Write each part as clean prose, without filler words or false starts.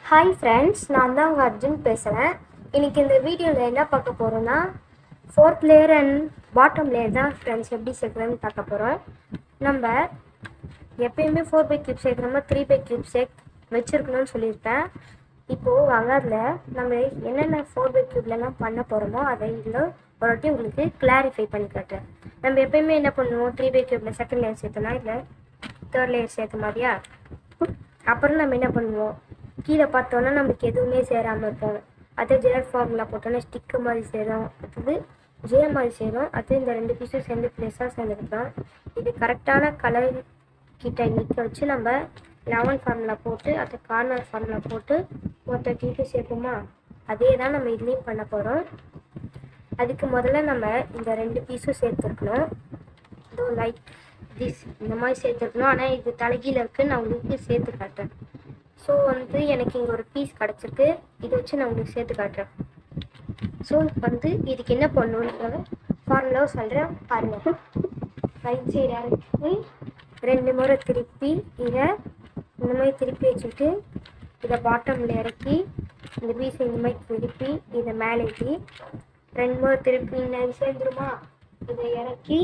Hi friends, நான் தான் உங்கள் அர்ஜுன் பேசுகிறேன். இன்றைக்கி இந்த வீடியோவில் என்ன பார்க்க போகிறோன்னா, fourth layer and bottom layer தான் ஃப்ரெண்ட்ஸ் எப்படி சேர்க்குறதுன்னு பார்க்க போகிறோம். நம்ம எப்பயுமே 4/3 கியூப் சேர்க்குறோமா 3/3 கியூப் வச்சுருக்கணும்னு சொல்லியிருப்பேன். இப்போது வாங்க அதில் நம்ம என்னென்ன 4/3 கியூப்லலாம் பண்ண போகிறோமோ அதை இதில் ஒரு வாட்டி உங்களுக்கு கிளாரிஃபை பண்ணி காட்டுறேன். நம்ம எப்பயுமே என்ன பண்ணுவோம், 3/3 கியூப்பில் செகண்ட் லேயர் சேர்த்தோன்னா இதில் தேர்ட் லேயர் சேர்த்த மாதிரியா. அப்புறம் நம்ம என்ன பண்ணுவோம், கீழே பார்த்தோன்னா நமக்கு எதுவுமே சேராமல் இருக்கும். அதே ஜெயர் ஃபார்முலா போட்டோன்னா ஸ்டிக்கு மாதிரி சேரும், அடுத்தது ஜே மாதிரி சேரும். அது இந்த ரெண்டு பீஸும் சேர்ந்து ப்ளேஸாக சேர்ந்துருக்கோம். இது கரெக்டான கலர் கிட்ட நிற்க வச்சு நம்ம 11 ஃபார்முலா போட்டு அதை கார்னர் ஃபார்முலா போட்டு மொத்த கீழே சேர்ப்போமா. அதே தான் நம்ம இதுலேயும் பண்ண போகிறோம். அதுக்கு முதல்ல நம்ம இந்த ரெண்டு பீஸும் சேர்த்துருக்கணும். இதோ லைக் திஸ் இந்த மாதிரி சேர்த்துருக்கணும். ஆனால் இது தலைகீழ இருக்குது, நான் உங்களுக்கு சேர்த்து காட்டுறேன். ஸோ எனக்கு இங்கே ஒரு பீஸ் கிடச்சிருக்கு, இதை வச்சு நான் உங்களுக்கு சேர்த்து காட்டுறேன். ஸோ இதுக்கு என்ன பண்ணணுன்னு ஃபார்முலாவை சொல்கிறேன் பாருங்கள். ரைட் சைடாக இருக்கு, 2 முறை திருப்பி இதை இந்த மாதிரி திருப்பி வச்சுட்டு இதை பாட்டமில் இறக்கி இந்த பீஸை இந்த மாதிரி திருப்பி இதை மேலே ஏற்றி 2 முறை திருப்பி இன்னும் சேர்ந்துருமா. இதை இறக்கி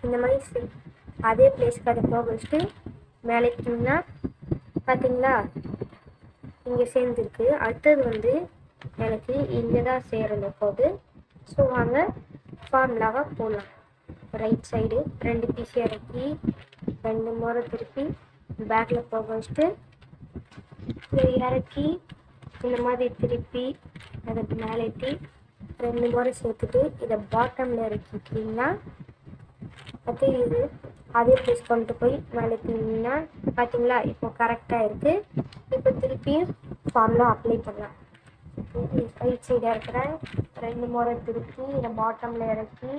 இந்த மாதிரி அதே பிளேஸ்க்கு அதை போக வச்சுட்டு மேலே ஏற்றிங்கன்னா பார்த்தீங்களா இங்கே சேர்ந்துருக்கு. அடுத்தது எனக்கு இங்கே தான் சேரணும் போகுது. ஸோ வாங்க ஃபார்முலாவை போடலாம். ரைட் சைடு 2 பீஸ் இறக்கி 2 முறை திருப்பி பேக்கில் போக வச்சுட்டு இதை இறக்கி இந்த மாதிரி திருப்பி அதை மேலே ஏற்றி 2 முறை சேர்த்துட்டு இதை பாட்டமில் இறக்கிட்டிங்கன்னா அது இது அதே ப்ளேஸ் கொண்டு போய் மேலே ஏற்றிங்கன்னா பார்த்தீங்களா இப்போ கரெக்டாக இருக்குது. இப்போ திருப்பியும் ஃபார்முலா அப்ளை பண்ணலாம். ரைட் சைடாக இருக்கிற 2 முறை திருப்பி இதை பாட்டமில் இறக்கி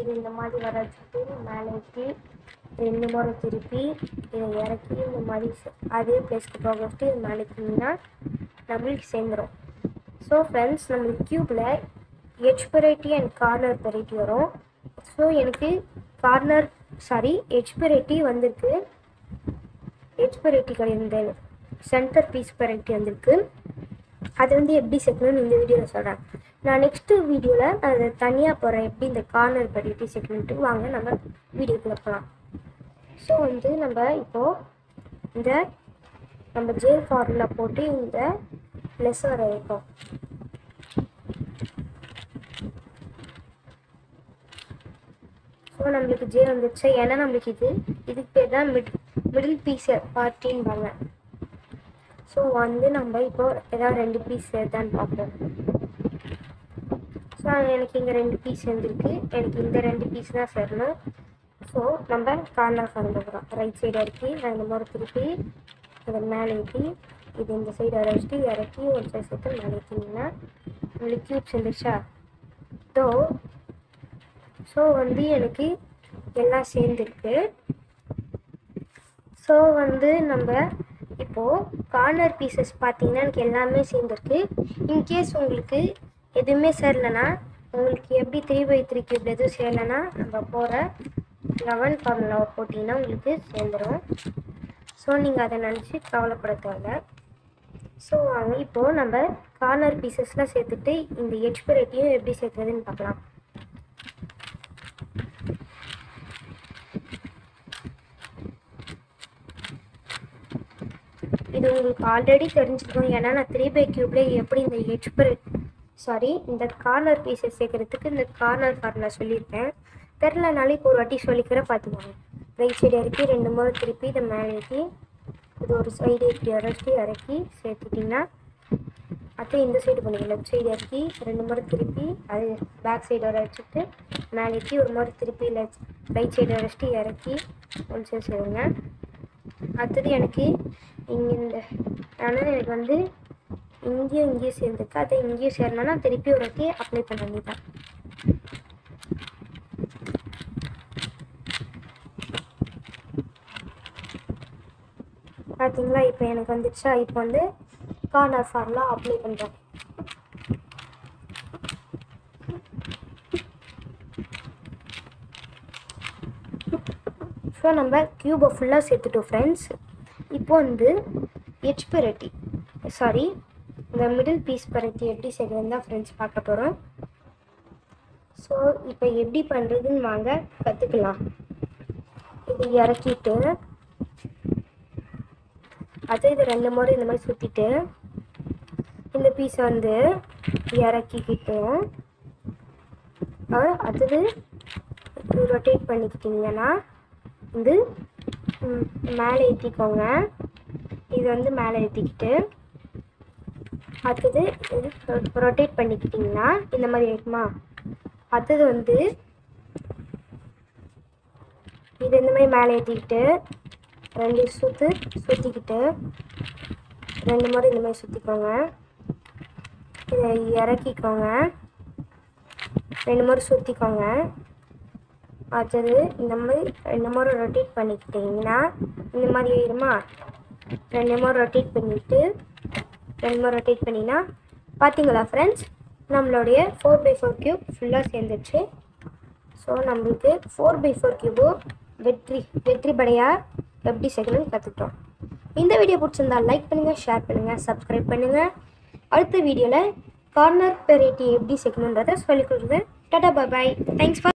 இது இந்த மாதிரி வர வச்சுட்டு மேலே ஏற்றி 2 முறை திருப்பி இதை இறக்கி இந்த மாதிரி அதே ப்ளேஸ்க்கு போக வச்சுட்டு இது மேலே ஏற்றிங்கன்னா நம்மளுக்கு சேர்ந்துடும். ஸோ ஃப்ரெண்ட்ஸ், நம்மளுக்கு க்யூப்பில் edge variety and corner variety வரும். ஸோ எனக்கு எட்ஜ் பெரைட்டி வந்திருக்கு. எட்ஜ் பெரைட்டி கிடையாது, சென்டர் பீஸ் பெரைட்டி வந்திருக்கு. அது எப்படி சேர்க்கணும்னு இந்த வீடியோவில் சொல்கிறேன். நான் நெக்ஸ்ட்டு வீடியோவில் அதை தனியாக போகிறேன் எப்படி இந்த கார்னர் பெரைட்டி சேர்க்கணுன்ட்டு. வாங்க நம்ம வீடியோக்குள்ளே போகலாம். ஸோ நம்ம இப்போது இந்த நம்ம ஜே ஃபார்முலா போட்டு இந்த ப்ளஸ் வர வைப்போம். ஸோ நம்மளுக்கு ஜே வந்துடுச்சு. ஏன்னா நம்மளுக்கு இதுக்கு பேர் தான் மிடில் பீஸ் பார்ட்டின்பாங்க. ஸோ நம்ம இப்போ ஏதாவது 2 பீஸ் சேர்த்தான்னு பார்ப்போம். ஸோ எனக்கு இங்கே 2 பீஸ் வந்துருக்கு, எனக்கு இந்த 2 பீஸ் தான் சேரணும். ஸோ நம்ம கார்னர் பண்ணுறோம். ரைட் சைடு இறக்கி 2 முறை திருப்பி இதை மேலே ஏற்றி இது இந்த சைடு வச்சுட்டு இறக்கி ஒரு சைடு சேர்த்து மேலே ஏற்றிங்கன்னா நம்மளுக்கு க்யூப்ஸ் வந்துருச்சா. ஸோ எனக்கு எல்லாம் சேர்ந்துருக்கு. ஸோ நம்ம இப்போது கார்னர் பீசஸ் பார்த்தீங்கன்னா எனக்கு எல்லாமே சேர்ந்துருக்கு. இன்கேஸ் உங்களுக்கு எதுவுமே சேரலைன்னா, உங்களுக்கு எப்படி 3/3 கியூப் எதுவும் சேரலைன்னா நம்ம போகிற 11 ஃபார்முலாவை போட்டிங்கன்னா உங்களுக்கு சேர்ந்துடும். ஸோ நீங்கள் அதை நினச்சி கவலைப்பட தேவை. ஸோ இப்போது நம்ம கார்னர் பீசஸ்லாம் சேர்த்துட்டு இந்த எட்ஜ் பெரைட்டியும் எப்படி சேர்க்குறதுன்னு பார்க்கலாம். இது உங்களுக்கு ஆல்ரெடி தெரிஞ்சுக்கணும். ஏன்னா நான் 3/3 கியூப்ல எப்படி இந்த கார்னர் பீஸஸ் சேர்க்கறதுக்கு இந்த கார்னர் ஃபார்முலா சொல்லியிருக்கேன். தெரிலனாலும் இப்போ ஒரு வாட்டி சொல்லிக்கிறேன் பார்த்துக்கோங்க. ரைட் சைடு இறக்கி 2 முறை திருப்பி இதை மேலே ஏற்றி இது ஒரு சைடு இப்படி இறக்கி சேர்த்துட்டிங்கன்னா அது இந்த சைடு பண்ணிக்கலாம். லெஃப்ட் சைடு இறக்கி 2 முறை திருப்பி அது பேக் சைடு வர வச்சுட்டு மேலே ஏற்றி ஒரு முறை திருப்பி ரைட் சைடு வச்சுட்டு இறக்கி ஒன் சைடு சேருங்க. அடுத்தது எனக்கு இங்கே ஆனால் எனக்கு இங்கேயும் சேர்ந்துருக்கு. அதை இங்கேயும் சேரணும்னா திருப்பி ஒரு வாட்டி அப்ளை பண்ண வேண்டியதான். பார்த்தீங்களா இப்போ எனக்கு வந்துடுச்சா. இப்போ கார்னர் ஃபார்முலா அப்ளை பண்ணுறேன். ஸோ நம்ம க்யூபை ஃபுல்லாக சேர்த்துட்டோம் ஃப்ரெண்ட்ஸ். இப்போ எட்ஜ் பெரைட்டி சாரி இந்த மிடில் பீஸ் பருத்தி எப்படி செய்யறது தான் ஃப்ரெண்ட்ஸ் பார்க்க போகிறோம். ஸோ இப்போ எப்படி பண்ணுறதுன்னு வாங்க கற்றுக்கலாம். இது இறக்கிட்டு இது 2 முறை இந்த மாதிரி சுற்றிட்டு இந்த பீஸை வந்து இறக்கிக்கிட்டோம். அடுத்தது ரொட்டேட் பண்ணிக்கிட்டிங்கன்னா வந்து மேலே ஏற்றிக்கோங்க. இது வந்து மேலே ஏற்றிக்கிட்டு அடுத்தது ரொட்டேட் பண்ணிக்கிட்டிங்கன்னா இந்த மாதிரி இருக்குமா. அடுத்தது வந்து இது இந்த மாதிரி மேலே ஏற்றிக்கிட்டு 2 சுற்றிக்கிட்டு 2 முறை இந்த மாதிரி சுற்றிக்கோங்க. இதை இறக்கிக்கோங்க, 2 முறை சுற்றிக்கோங்க. அடுத்தது இந்த மாதிரி 2 முறை ரொட்டேட் பண்ணிக்கிட்டிங்கன்னா இந்த மாதிரி ஆயிருமா. 2 முறை ரொட்டேட் பண்ணிவிட்டு 2 முறை ரொட்டேட் பண்ணிங்கன்னா பார்த்தீங்களா ஃப்ரெண்ட்ஸ், நம்மளுடைய 4x4 க்யூப் ஃபுல்லாக சேர்ந்துச்சு. ஸோ நம்மளுக்கு 4x4 க்யூபு வெற்றி படையாக எப்படி செய்யணும்னு கற்றுக்கிட்டோம். இந்த வீடியோ பிடிச்சிருந்தா லைக் பண்ணுங்கள், ஷேர் பண்ணுங்கள், சப்ஸ்கிரைப் பண்ணுங்கள். அடுத்த வீடியோவில் கார்னர் வெரைட்டி எப்படி செய்யணுன்றதை சொல்லிக் கொடுக்குறேன். டாடா பாய். Thanks for